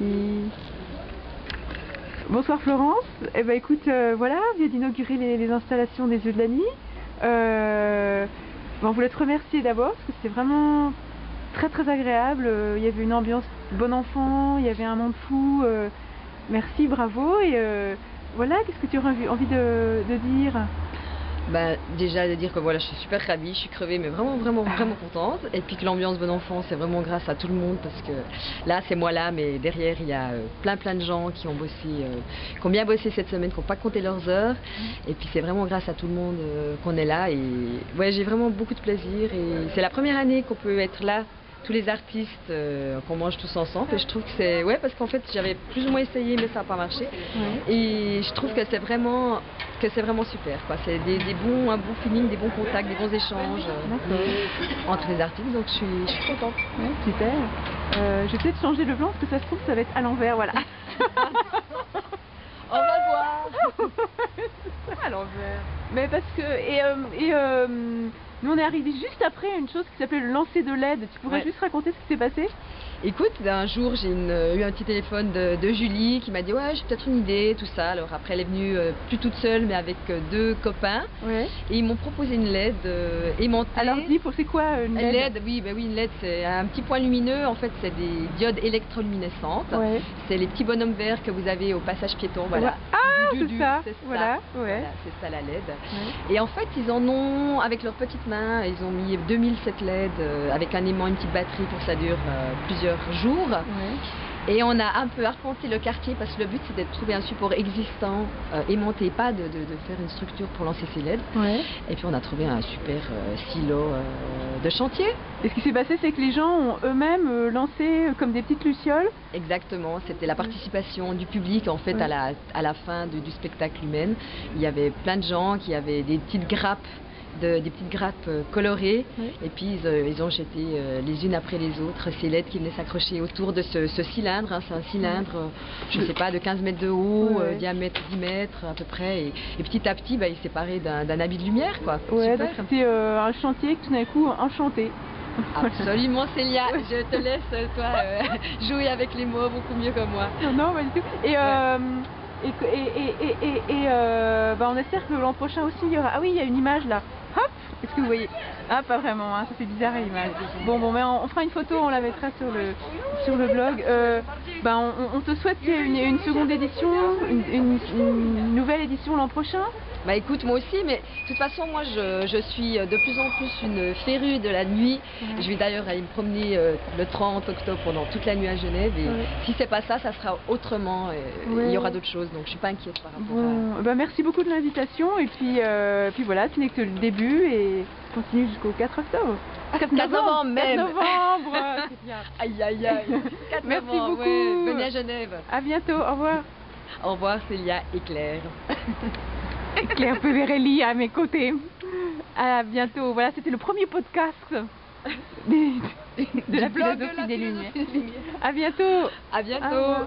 Merci. Bonsoir Florence. Eh ben écoute, voilà, on vient d'inaugurer les installations des Yeux de la Nuit. On voulait te remercier d'abord parce que c'était vraiment très très agréable. Il y avait une ambiance bon enfant, il y avait un monde fou. Merci, bravo. Et voilà, qu'est-ce que tu aurais envie de dire? Bah, déjà de dire que voilà, je suis super ravie, je suis crevée mais vraiment contente, et puis que l'ambiance Bon Enfant c'est vraiment grâce à tout le monde, parce que là c'est moi là, mais derrière il y a plein de gens qui ont bossé, qui ont bien bossé cette semaine, qui n'ont pas compté leurs heures, et puis c'est vraiment grâce à tout le monde qu'on est là, et ouais, j'ai vraiment beaucoup de plaisir, et c'est la première année qu'on peut être là, tous les artistes, qu'on mange tous ensemble, et je trouve que c'est, ouais, parce qu'en fait j'avais plus ou moins essayé mais ça n'a pas marché, et je trouve que c'est vraiment super, quoi. C'est un bon feeling, des bons contacts, des bons échanges entre les artistes, donc je suis contente. Ouais, super. Je vais peut-être changer le plan parce que ça se trouve ça va être à l'envers, voilà. On va voir. À l'envers. Mais parce que nous on est arrivé juste après une chose qui s'appelait le lancer de LED. Tu pourrais juste raconter ce qui s'est passé? Écoute, un jour j'ai eu un petit téléphone de Julie qui m'a dit ouais, j'ai peut-être une idée, tout ça. Alors après elle est venue plus toute seule mais avec deux copains, et ils m'ont proposé une LED aimantée. Alors dis, c'est quoi une LED? Oui, une LED c'est un petit point lumineux, en fait c'est des diodes électroluminescentes. C'est les petits bonhommes verts que vous avez au passage piéton, voilà. Ah, c'est ça, voilà, c'est ça la LED. Et en fait ils en ont, avec leurs petites mains, ils ont mis 2007 LED avec un aimant, une petite batterie pour que ça dure plusieurs jours. Et on a un peu arpenté le quartier parce que le but c'était de trouver un support existant, aimanté, pas de faire une structure pour lancer ces LED. Et puis on a trouvé un super silo de chantier. Et ce qui s'est passé, c'est que les gens ont eux-mêmes lancé comme des petites lucioles. Exactement, c'était la participation du public en fait à la fin du spectacle humain. Il y avait plein de gens qui avaient des petites grappes. Des petites grappes colorées, et puis ils ont jeté les unes après les autres ces LED qui venaient s'accrocher autour de ce cylindre, c'est un cylindre, je ne sais pas, de 15 mètres de haut, diamètre 10 mètres à peu près, et petit à petit il s'est paré d'un habit de lumière, quoi. Donc c'était un chantier que tout d'un coup enchanté. Absolument Célia, je te laisse toi jouer avec les mots beaucoup mieux que moi. Non, pas du tout. On espère que l'an prochain aussi il y aura... Ah oui, il y a une image là. Hop, est-ce que vous voyez? Ah, pas vraiment, hein, ça fait bizarre l'image. Bon, mais on fera une photo, on la mettra sur le blog. On te souhaite qu'il y ait une seconde édition, une nouvelle édition l'an prochain. Bah écoute, moi aussi, mais de toute façon moi je suis de plus en plus une férue de la nuit. Je vais d'ailleurs aller me promener le 30 octobre pendant toute la nuit à Genève, et si c'est pas ça, ça sera autrement, il y aura d'autres choses, donc je suis pas inquiète par rapport à... Merci beaucoup de l'invitation, et puis voilà, tu n'es que le début et continue jusqu'au 4 octobre. 4 novembre même. 4 novembre, c'est bien. Aïe. 4 Merci novembre, beaucoup. Venez à Genève. À bientôt, au revoir. Au revoir Célia et Claire. Claire Peverelli à mes côtés. À bientôt. Voilà, c'était le premier podcast de la philosophie des Lumières. À bientôt. À bientôt.